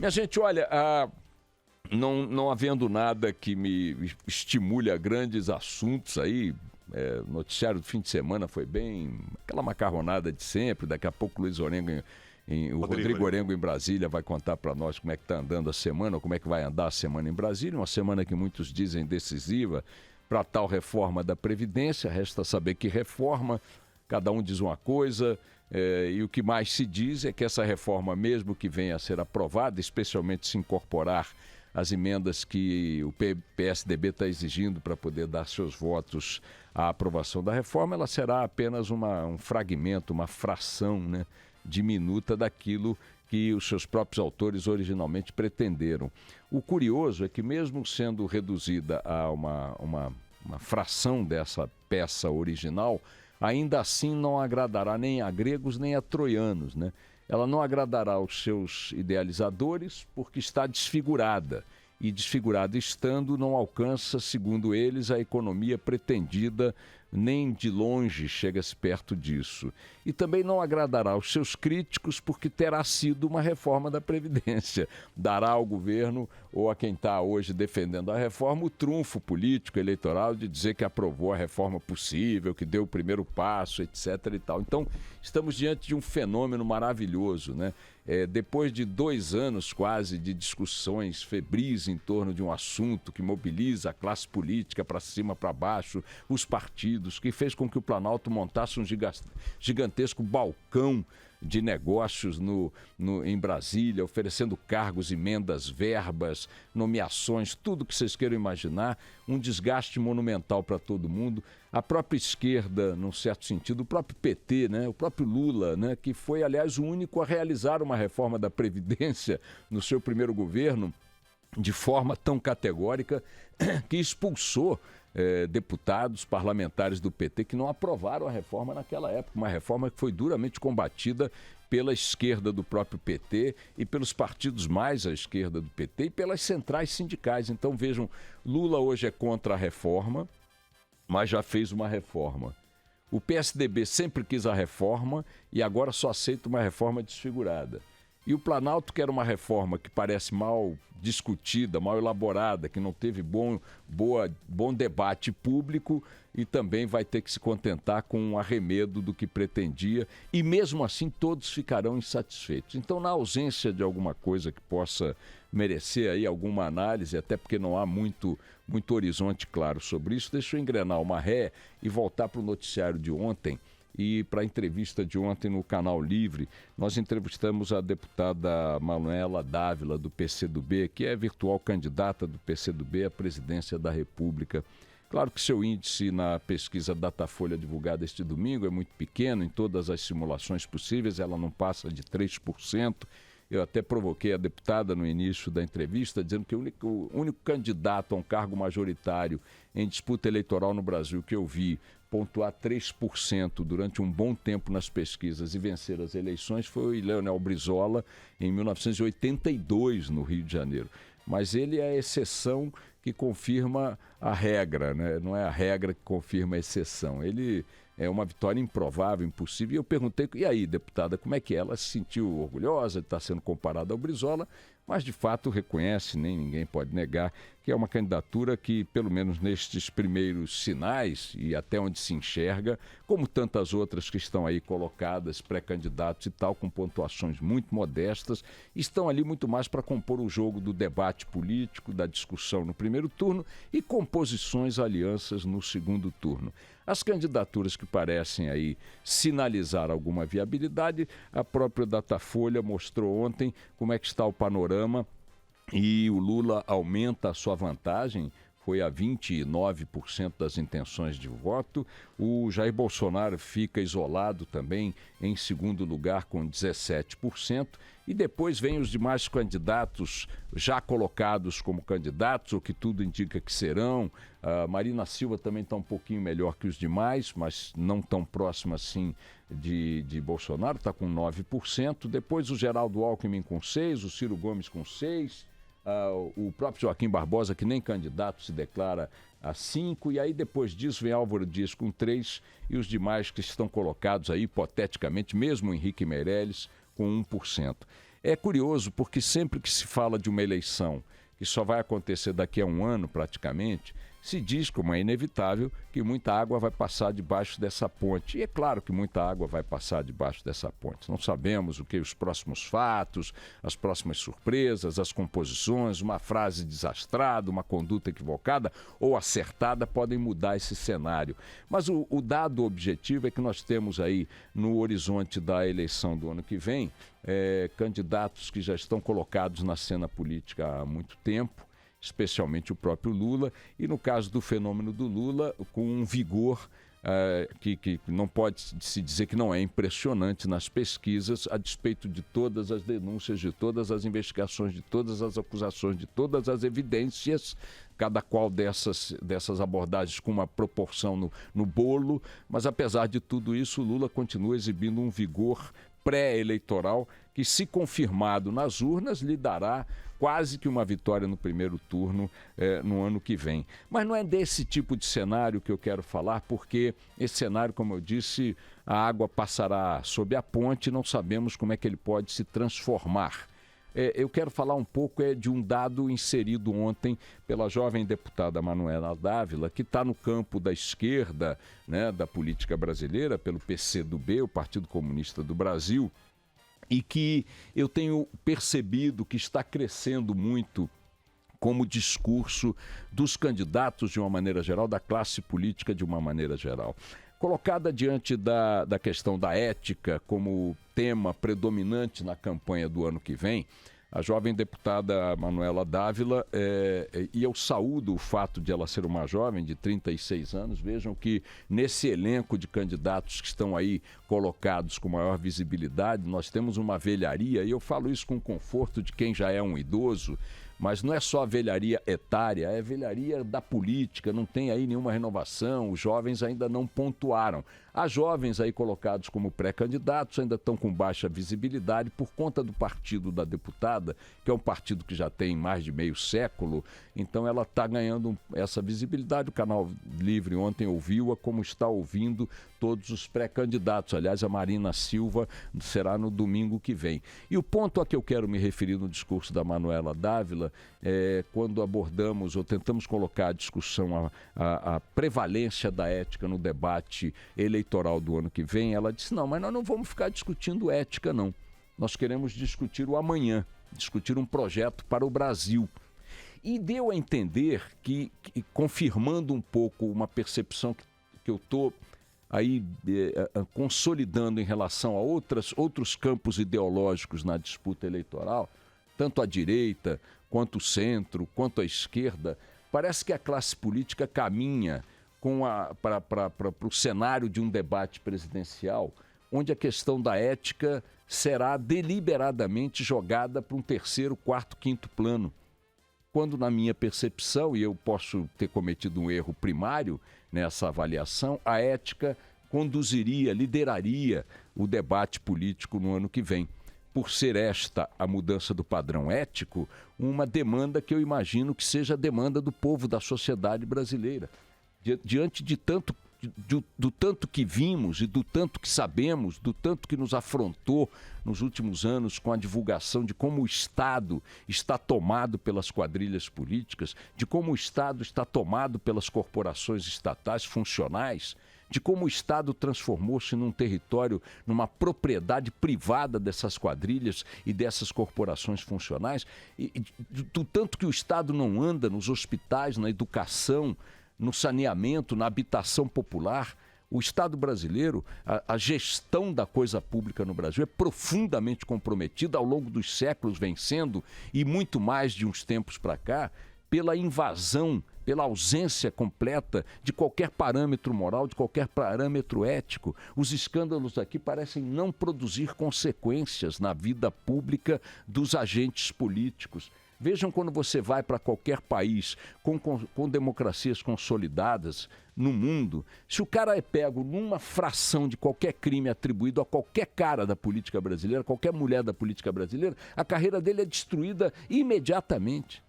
Minha gente, olha, não havendo nada que me estimule a grandes assuntos aí, o noticiário do fim de semana foi bem aquela macarronada de sempre. Daqui a pouco o Luiz Orengo, o Rodrigo Orengo em Brasília vai contar para nós como é que está andando a semana, ou como é que vai andar a semana em Brasília, uma semana que muitos dizem decisiva para tal reforma da Previdência. Resta saber que reforma, cada um diz uma coisa, e o que mais se diz é que essa reforma, mesmo que venha a ser aprovada, especialmente se incorporar as emendas que o PSDB está exigindo para poder dar seus votos à aprovação da reforma, ela será apenas um fragmento, uma fração, né, diminuta daquilo que os seus próprios autores originalmente pretenderam. O curioso é que, mesmo sendo reduzida a uma fração dessa peça original, ainda assim não agradará nem a gregos nem a troianos, né? Ela não agradará aos seus idealizadores porque está desfigurada. E desfigurada estando, não alcança, segundo eles, a economia pretendida, nem de longe chega-se perto disso. E também não agradará aos seus críticos porque terá sido uma reforma da Previdência. Dará ao governo, ou a quem está hoje defendendo a reforma, o trunfo político, eleitoral, de dizer que aprovou a reforma possível, que deu o primeiro passo, etc. e tal. Então, estamos diante de um fenômeno maravilhoso, né? Depois de 2 anos quase de discussões febris em torno de um assunto que mobiliza a classe política para cima, para baixo, os partidos, que fez com que o Planalto montasse um gigantesco balcão de negócios em Brasília, oferecendo cargos, emendas, verbas, nomeações, tudo que vocês queiram imaginar, um desgaste monumental para todo mundo. A própria esquerda, num certo sentido, o próprio PT, né? O próprio Lula, né? Que foi, aliás, o único a realizar uma reforma da Previdência no seu primeiro governo, de forma tão categórica que expulsou deputados, parlamentares do PT que não aprovaram a reforma naquela época, uma reforma que foi duramente combatida pela esquerda do próprio PT e pelos partidos mais à esquerda do PT e pelas centrais sindicais. Então vejam, Lula hoje é contra a reforma, mas já fez uma reforma. O PSDB sempre quis a reforma e agora só aceita uma reforma desfigurada. E o Planalto quer uma reforma que parece mal discutida, mal elaborada, que não teve bom debate público e também vai ter que se contentar com um arremedo do que pretendia e mesmo assim todos ficarão insatisfeitos. Então, na ausência de alguma coisa que possa merecer aí alguma análise, até porque não há muito horizonte claro sobre isso, deixa eu engrenar uma ré e voltar para o noticiário de ontem. E para a entrevista de ontem no Canal Livre, nós entrevistamos a deputada Manuela Dávila, do PCdoB, que é virtual candidata do PCdoB à presidência da República. Claro que seu índice na pesquisa Datafolha divulgada este domingo é muito pequeno, em todas as simulações possíveis ela não passa de 3%. Eu até provoquei a deputada no início da entrevista, dizendo que o único candidato a um cargo majoritário em disputa eleitoral no Brasil que eu vi pontuar 3% durante um bom tempo nas pesquisas e vencer as eleições foi o Leonel Brizola em 1982 no Rio de Janeiro. Mas ele é a exceção que confirma a regra, né? Não é a regra que confirma a exceção. Ele é uma vitória improvável, impossível. E eu perguntei, e aí, deputada, como é que ela se sentiu orgulhosa de estar sendo comparada ao Brizola? Mas, de fato, reconhece, nem ninguém pode negar, que é uma candidatura que, pelo menos nestes primeiros sinais e até onde se enxerga, como tantas outras que estão aí colocadas, pré-candidatos e tal, com pontuações muito modestas, estão ali muito mais para compor o jogo do debate político, da discussão no primeiro turno e composições, alianças no segundo turno. As candidaturas que parecem aí sinalizar alguma viabilidade, a própria Datafolha mostrou ontem como é que está o panorama e o Lula aumenta a sua vantagem, foi a 29% das intenções de voto. O Jair Bolsonaro fica isolado também em segundo lugar com 17%. E depois vem os demais candidatos já colocados como candidatos, o que tudo indica que serão. A Marina Silva também está um pouquinho melhor que os demais, mas não tão próxima assim de Bolsonaro, está com 9%. Depois o Geraldo Alckmin com 6%, o Ciro Gomes com 6%. O próprio Joaquim Barbosa, que nem candidato se declara, a 5%, e aí depois disso vem Álvaro Dias com 3%, e os demais que estão colocados aí, hipoteticamente, mesmo o Henrique Meirelles, com 1%. É curioso porque sempre que se fala de uma eleição que só vai acontecer daqui a um ano praticamente, se diz, como é inevitável, que muita água vai passar debaixo dessa ponte. E é claro que muita água vai passar debaixo dessa ponte. Não sabemos o que os próximos fatos, as próximas surpresas, as composições, uma frase desastrada, uma conduta equivocada ou acertada podem mudar esse cenário. Mas o dado objetivo é que nós temos aí no horizonte da eleição do ano que vem candidatos que já estão colocados na cena política há muito tempo, especialmente o próprio Lula, e no caso do fenômeno do Lula, com um vigor que não pode se dizer que não é impressionante nas pesquisas, a despeito de todas as denúncias, de todas as investigações, de todas as acusações, de todas as evidências, cada qual dessas abordagens com uma proporção no bolo, mas apesar de tudo isso, o Lula continua exibindo um vigor pré-eleitoral que, se confirmado nas urnas, lhe dará quase que uma vitória no primeiro turno no ano que vem. Mas não é desse tipo de cenário que eu quero falar, porque esse cenário, como eu disse, a água passará sob a ponte e não sabemos como é que ele pode se transformar. Eu quero falar um pouco de um dado inserido ontem pela jovem deputada Manuela Dávila, que está no campo da esquerda, né, da política brasileira, pelo PCdoB, o Partido Comunista do Brasil, e que eu tenho percebido que está crescendo muito como discurso dos candidatos de uma maneira geral, da classe política de uma maneira geral. Colocada diante da questão da ética como tema predominante na campanha do ano que vem, a jovem deputada Manuela Dávila, e eu saúdo o fato de ela ser uma jovem de 36 anos, vejam que nesse elenco de candidatos que estão aí colocados com maior visibilidade, nós temos uma velharia, e eu falo isso com conforto de quem já é um idoso, mas não é só a velharia etária, é a velharia da política, não tem aí nenhuma renovação, os jovens ainda não pontuaram. Há jovens aí colocados como pré-candidatos, ainda estão com baixa visibilidade por conta do partido da deputada, que é um partido que já tem mais de meio século, então ela está ganhando essa visibilidade. O Canal Livre ontem ouviu-a como está ouvindo todos os pré-candidatos. Aliás, a Marina Silva será no domingo que vem. E o ponto a que eu quero me referir no discurso da Manuela Dávila quando abordamos ou tentamos colocar à discussão a prevalência da ética no debate eleitoral do ano que vem, ela disse, não, mas nós não vamos ficar discutindo ética, não. Nós queremos discutir o amanhã, discutir um projeto para o Brasil. E deu a entender que confirmando um pouco uma percepção que eu estou aí consolidando em relação a outros campos ideológicos na disputa eleitoral, tanto a direita, quanto o centro, quanto a esquerda, parece que a classe política caminha para o cenário de um debate presidencial, onde a questão da ética será deliberadamente jogada para um terceiro, quarto, quinto plano. Quando, na minha percepção, e eu posso ter cometido um erro primário nessa avaliação, a ética conduziria, lideraria o debate político no ano que vem. Por ser esta a mudança do padrão ético, uma demanda que eu imagino que seja a demanda do povo, da sociedade brasileira. Diante do tanto que vimos e do tanto que sabemos, do tanto que nos afrontou nos últimos anos com a divulgação de como o Estado está tomado pelas quadrilhas políticas, de como o Estado está tomado pelas corporações estatais funcionais, de como o Estado transformou-se num território, numa propriedade privada dessas quadrilhas e dessas corporações funcionais, e do tanto que o Estado não anda nos hospitais, na educação, no saneamento, na habitação popular. O Estado brasileiro, a gestão da coisa pública no Brasil é profundamente comprometida, ao longo dos séculos vem sendo, e muito mais de uns tempos para cá, pela invasão, pela ausência completa de qualquer parâmetro moral, de qualquer parâmetro ético. Os escândalos aqui parecem não produzir consequências na vida pública dos agentes políticos. Vejam, quando você vai para qualquer país com democracias consolidadas no mundo, se o cara é pego numa fração de qualquer crime atribuído a qualquer cara da política brasileira, qualquer mulher da política brasileira, a carreira dele é destruída imediatamente.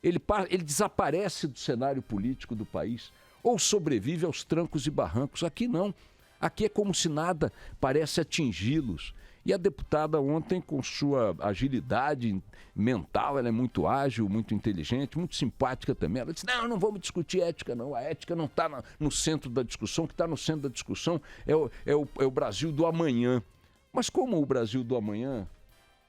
Ele desaparece do cenário político do país ou sobrevive aos trancos e barrancos. Aqui não. Aqui é como se nada parece atingi-los. E a deputada ontem, com sua agilidade mental, ela é muito ágil, muito inteligente, muito simpática também. Ela disse, não vamos discutir ética não, a ética não está no centro da discussão, o que está no centro da discussão é o Brasil do amanhã. Mas como o Brasil do amanhã,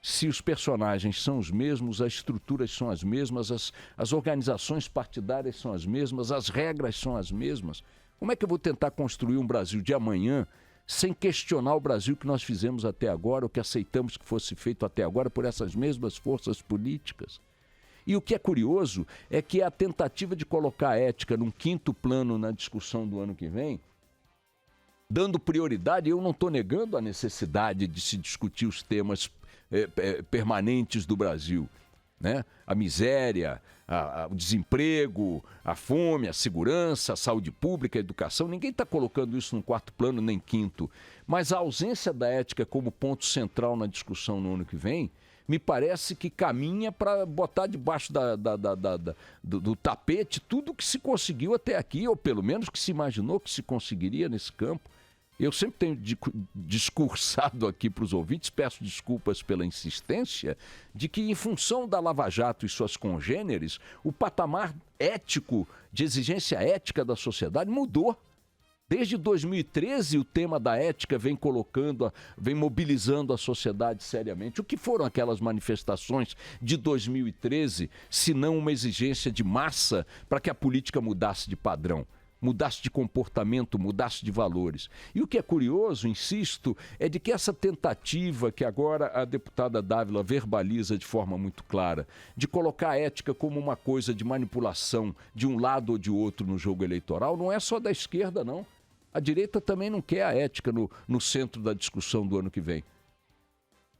se os personagens são os mesmos, as estruturas são as mesmas, as organizações partidárias são as mesmas, as regras são as mesmas, como é que eu vou tentar construir um Brasil de amanhã sem questionar o Brasil que nós fizemos até agora, o que aceitamos que fosse feito até agora por essas mesmas forças políticas? E o que é curioso é que a tentativa de colocar a ética num quinto plano na discussão do ano que vem, dando prioridade, eu não estou negando a necessidade de se discutir os temas permanentes do Brasil, né? A miséria, o desemprego, a fome, a segurança, a saúde pública, a educação. Ninguém está colocando isso no quarto plano nem quinto. Mas a ausência da ética como ponto central na discussão no ano que vem, me parece que caminha para botar debaixo do tapete tudo que se conseguiu até aqui, ou pelo menos que se imaginou que se conseguiria nesse campo. Eu sempre tenho discursado aqui para os ouvintes, peço desculpas pela insistência, de que em função da Lava Jato e suas congêneres, o patamar ético, de exigência ética da sociedade mudou. Desde 2013 o tema da ética vem mobilizando a sociedade seriamente. O que foram aquelas manifestações de 2013, se não uma exigência de massa para que a política mudasse de padrão? Mudasse de comportamento, mudasse de valores. E o que é curioso, insisto, é de que essa tentativa que agora a deputada Dávila verbaliza de forma muito clara, de colocar a ética como uma coisa de manipulação de um lado ou de outro no jogo eleitoral, não é só da esquerda, não. A direita também não quer a ética no centro da discussão do ano que vem.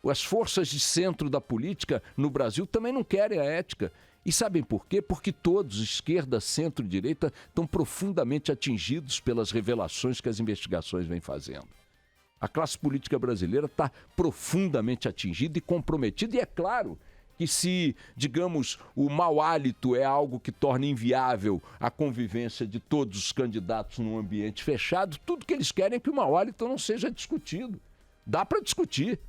As forças de centro da política no Brasil também não querem a ética. E sabem por quê? Porque todos, esquerda, centro e direita, estão profundamente atingidos pelas revelações que as investigações vêm fazendo. A classe política brasileira está profundamente atingida e comprometida. E é claro que se, digamos, o mau hálito é algo que torna inviável a convivência de todos os candidatos num ambiente fechado, tudo que eles querem é que o mau hálito não seja discutido. Dá para discutir.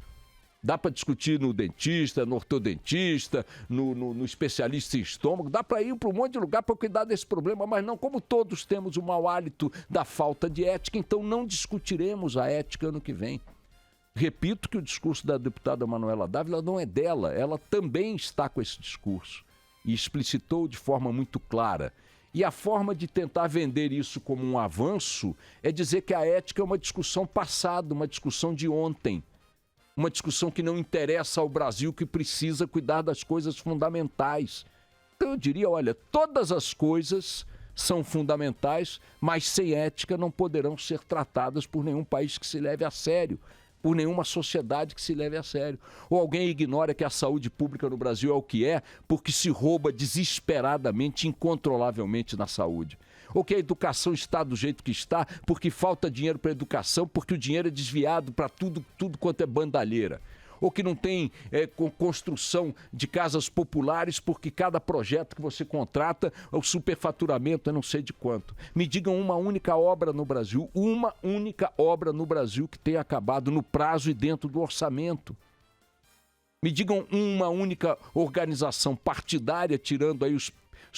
Dá para discutir no dentista, no ortodentista, no especialista em estômago, dá para ir para um monte de lugar para cuidar desse problema, mas não, como todos temos o mau hálito da falta de ética, então não discutiremos a ética ano que vem. Repito que o discurso da deputada Manuela Dávila não é dela, ela também está com esse discurso e explicitou de forma muito clara. E a forma de tentar vender isso como um avanço é dizer que a ética é uma discussão passada, uma discussão de ontem. Uma discussão que não interessa ao Brasil, que precisa cuidar das coisas fundamentais. Então eu diria, olha, todas as coisas são fundamentais, mas sem ética não poderão ser tratadas por nenhum país que se leve a sério, por nenhuma sociedade que se leve a sério. Ou alguém ignora que a saúde pública no Brasil é o que é, porque se rouba desesperadamente, incontrolavelmente na saúde. Ou que a educação está do jeito que está, porque falta dinheiro para a educação, porque o dinheiro é desviado para tudo quanto é bandalheira. Ou que não tem construção de casas populares, porque cada projeto que você contrata, o superfaturamento é não sei de quanto. Me digam uma única obra no Brasil que tenha acabado no prazo e dentro do orçamento. Me digam uma única organização partidária, tirando aí os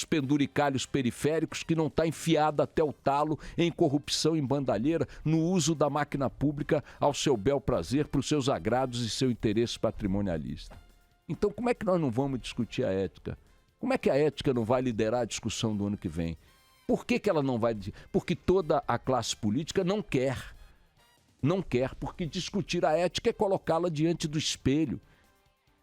penduricalhos periféricos, que não está enfiada até o talo em corrupção, em bandalheira, no uso da máquina pública ao seu bel prazer, para os seus agrados e seu interesse patrimonialista. Então, como é que nós não vamos discutir a ética? Como é que a ética não vai liderar a discussão do ano que vem? Por que ela não vai? Porque toda a classe política não quer. Não quer, porque discutir a ética é colocá-la diante do espelho.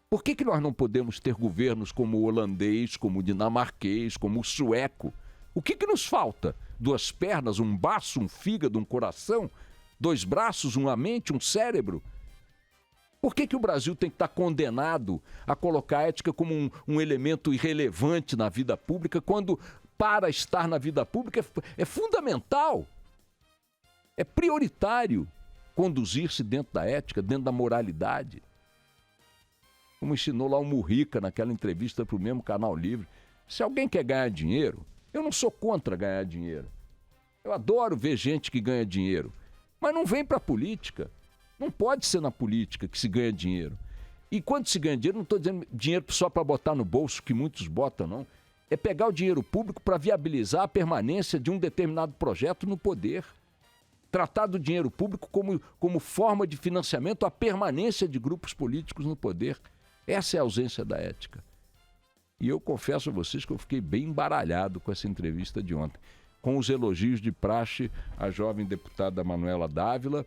Por que nós não podemos ter governos como o holandês, como o dinamarquês, como o sueco? O que nos falta? 2 pernas, um baço, um fígado, um coração? 2 braços, uma mente, um cérebro? Por que o Brasil tem que estar condenado a colocar a ética como um elemento irrelevante na vida pública, quando, para estar na vida pública, é fundamental, é prioritário conduzir-se dentro da ética, dentro da moralidade? Como ensinou lá o Mujica naquela entrevista para o mesmo Canal Livre. Se alguém quer ganhar dinheiro, eu não sou contra ganhar dinheiro. Eu adoro ver gente que ganha dinheiro, mas não vem para a política. Não pode ser na política que se ganha dinheiro. E quando se ganha dinheiro, não estou dizendo dinheiro só para botar no bolso, que muitos botam, não. É pegar o dinheiro público para viabilizar a permanência de um determinado projeto no poder. Tratar do dinheiro público como forma de financiamento à permanência de grupos políticos no poder. Essa é a ausência da ética. E eu confesso a vocês que eu fiquei bem embaralhado com essa entrevista de ontem, com os elogios de praxe à jovem deputada Manuela Dávila,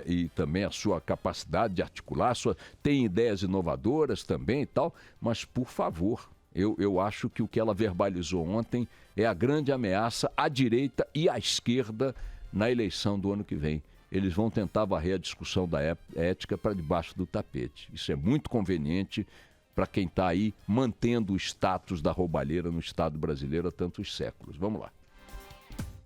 e também a sua capacidade de articular, tem ideias inovadoras também e tal, mas por favor, eu acho que o que ela verbalizou ontem é a grande ameaça à direita e à esquerda na eleição do ano que vem. Eles vão tentar varrer a discussão da ética para debaixo do tapete. Isso é muito conveniente para quem está aí mantendo o status da roubalheira no Estado brasileiro há tantos séculos. Vamos lá.